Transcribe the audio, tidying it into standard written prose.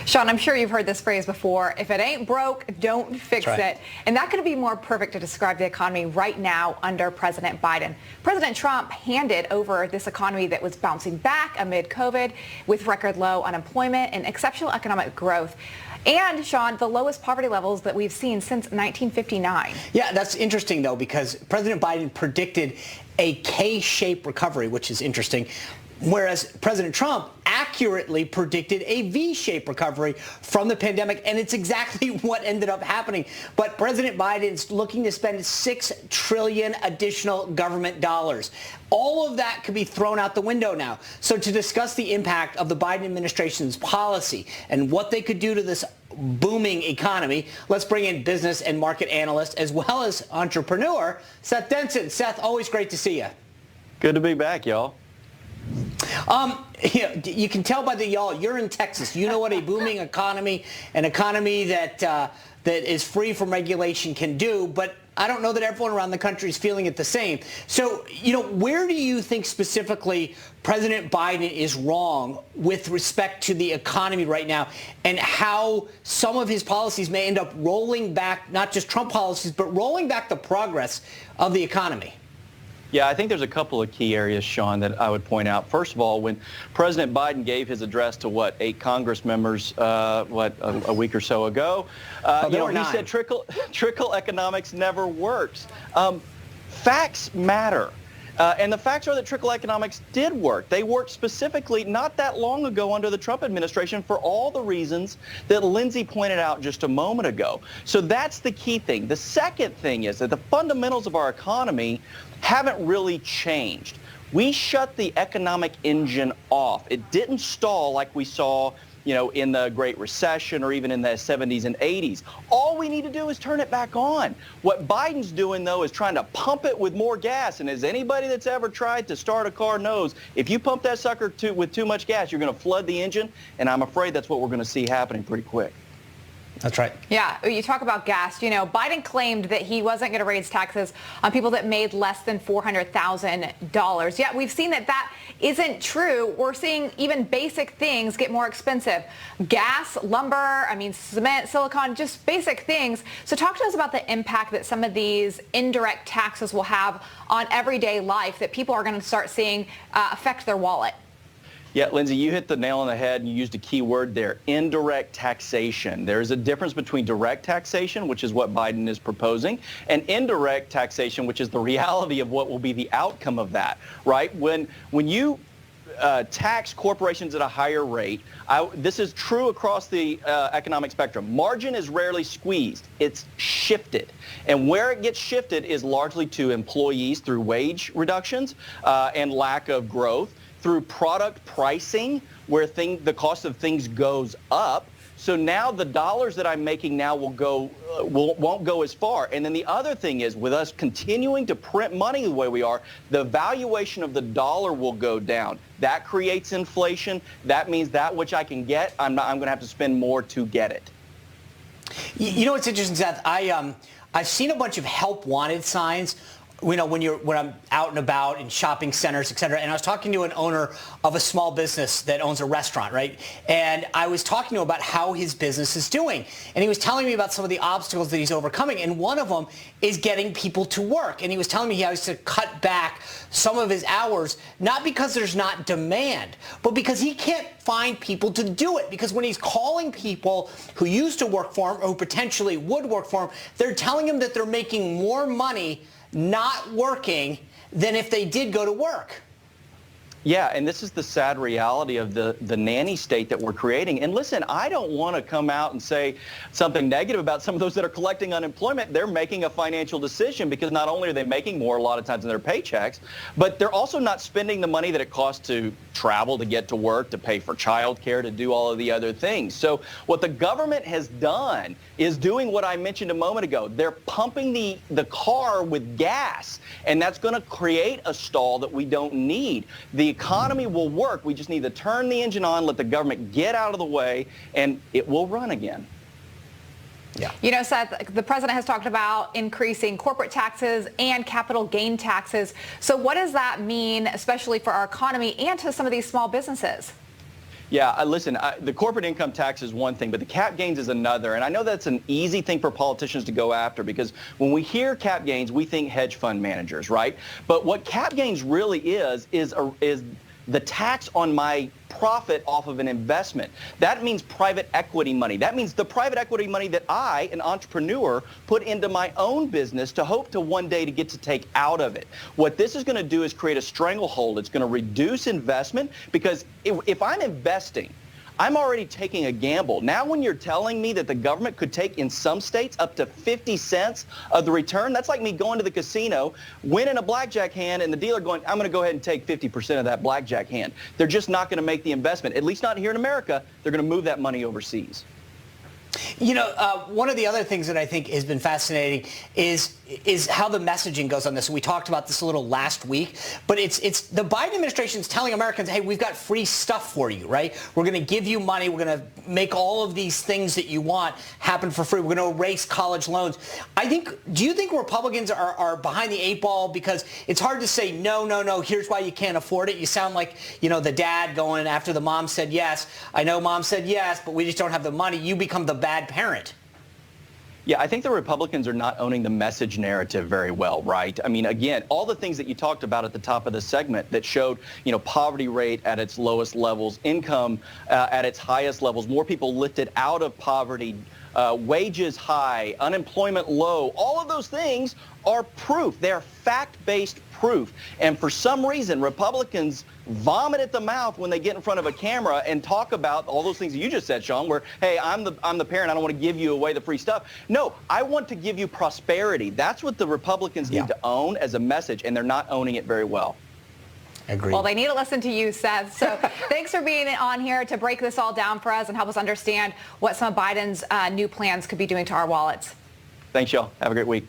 Sean, I'm sure you've heard this phrase before. If it ain't broke, don't fix it. And that could be more perfect to describe the economy right now under President Biden. President Trump handed over this economy that was bouncing back amid COVID with record low unemployment and exceptional economic growth. And, Sean, the lowest poverty levels that we've seen since 1959. Yeah, that's interesting, though, because President Biden predicted a K-shaped recovery, which is interesting, whereas President Trump accurately predicted a V-shaped recovery from the pandemic, and it's exactly what ended up happening. But President Biden's looking to spend $6 trillion additional government dollars. All of that could be thrown out the window now. So to discuss the impact of the Biden administration's policy and what they could do to this booming economy, let's bring in business and market analyst as well as entrepreneur, Seth Denson. Seth, always great to see you. Good to be back, y'all. You can tell by the y'all, you're in Texas. You know what a booming economy, an economy that is free from regulation can do, but I don't know that everyone around the country is feeling it the same. So, where do you think specifically President Biden is wrong with respect to the economy right now, and how some of his policies may end up rolling back, not just Trump policies, but rolling back the progress of the economy? Yeah, I think there's a couple of key areas, Sean, that I would point out. First of all, when President Biden gave his address to 8 Congress members, a week or so ago, he said trickle economics never works. Facts matter. And the facts are that trickle economics did work. They worked specifically not that long ago under the Trump administration for all the reasons that Lindsay pointed out just a moment ago. So that's the key thing. The second thing is that the fundamentals of our economy haven't really changed. We shut the economic engine off. It didn't stall like we saw in the Great Recession or even in the 70s and 80s. All we need to do is turn it back on. What Biden's doing, though, is trying to pump it with more gas. And as anybody that's ever tried to start a car knows, if you pump that sucker with too much gas, you're going to flood the engine. And I'm afraid that's what we're going to see happening pretty quick. That's right. Yeah, you talk about gas. Biden claimed that he wasn't going to raise taxes on people that made less than $400,000. Yet we've seen that isn't true. We're seeing even basic things get more expensive. Gas, lumber, cement, silicon, just basic things. So talk to us about the impact that some of these indirect taxes will have on everyday life that people are going to start seeing affect their wallet. Yeah, Lindsay, you hit the nail on the head and you used a key word there, indirect taxation. There's a difference between direct taxation, which is what Biden is proposing, and indirect taxation, which is the reality of what will be the outcome of that, right? When you tax corporations at a higher rate, this is true across the economic spectrum. Margin is rarely squeezed. It's shifted. And where it gets shifted is largely to employees through wage reductions and lack of growth, through product pricing, where the cost of things goes up. So now the dollars that I'm making now won't go as far. And then the other thing is, with us continuing to print money the way we are, the valuation of the dollar will go down. That creates inflation. That means that which I can get, I'm going to have to spend more to get it. What's interesting, Seth? I've seen a bunch of help wanted signs when I'm out and about in shopping centers, et cetera. And I was talking to an owner of a small business that owns a restaurant, right? And I was talking to him about how his business is doing. And he was telling me about some of the obstacles that he's overcoming. And one of them is getting people to work. And he was telling me he has to cut back some of his hours, not because there's not demand, but because he can't find people to do it. Because when he's calling people who used to work for him or who potentially would work for him, they're telling him that they're making more money not working than if they did go to work. Yeah, and this is the sad reality of the nanny state that we're creating. And listen, I don't want to come out and say something negative about some of those that are collecting unemployment. They're making a financial decision because not only are they making more a lot of times in their paychecks, but they're also not spending the money that it costs to travel, to get to work, to pay for childcare, to do all of the other things. So what the government has done is doing what I mentioned a moment ago. They're pumping the car with gas, and that's going to create a stall that we don't need. The economy will work. We just need to turn the engine on, let the government get out of the way, and it will run again. Yeah. Seth, the president has talked about increasing corporate taxes and capital gain taxes. So what does that mean, especially for our economy and to some of these small businesses? Yeah, listen, the corporate income tax is one thing, but the cap gains is another. And I know that's an easy thing for politicians to go after because when we hear cap gains, we think hedge fund managers, right? But what cap gains really is the tax on my profit off of an investment. That means private equity money. That means the private equity money that I, an entrepreneur, put into my own business to hope to one day to get to take out of it. What this is going to do is create a stranglehold. It's going to reduce investment because if I'm investing, I'm already taking a gamble. Now when you're telling me that the government could take in some states up to 50 cents of the return, that's like me going to the casino, winning a blackjack hand, and the dealer going, I'm going to go ahead and take 50% of that blackjack hand. They're just not going to make the investment, at least not here in America. They're going to move that money overseas. You know, one of the other things that I think has been fascinating is how the messaging goes on this. We talked about this a little last week, but it's the Biden administration is telling Americans, hey, we've got free stuff for you, right? We're going to give you money. We're going to make all of these things that you want happen for free. We're going to erase college loans. Do you think Republicans are behind the eight ball? Because it's hard to say, no, here's why you can't afford it. You sound like, you know, the dad going after the mom said yes. I know mom said yes, but we just don't have the money. You become the bad parent. Yeah, I think the Republicans are not owning the message narrative very well, right? I mean, again, all the things that you talked about at the top of the segment that showed, you know, poverty rate at its lowest levels, income at its highest levels, more people lifted out of poverty, wages high, unemployment low, all of those things are proof. They're fact-based proof. And for some reason, Republicans vomit at the mouth when they get in front of a camera and talk about all those things that you just said, Sean, where, hey, I'm the parent. I don't want to give you away the free stuff. No, I want to give you prosperity. That's what the Republicans need to own as a message, and they're not owning it very well. Agreed. Well, they need to listen to you, Seth. So thanks for being on here to break this all down for us and help us understand what some of Biden's new plans could be doing to our wallets. Thanks, y'all. Have a great week.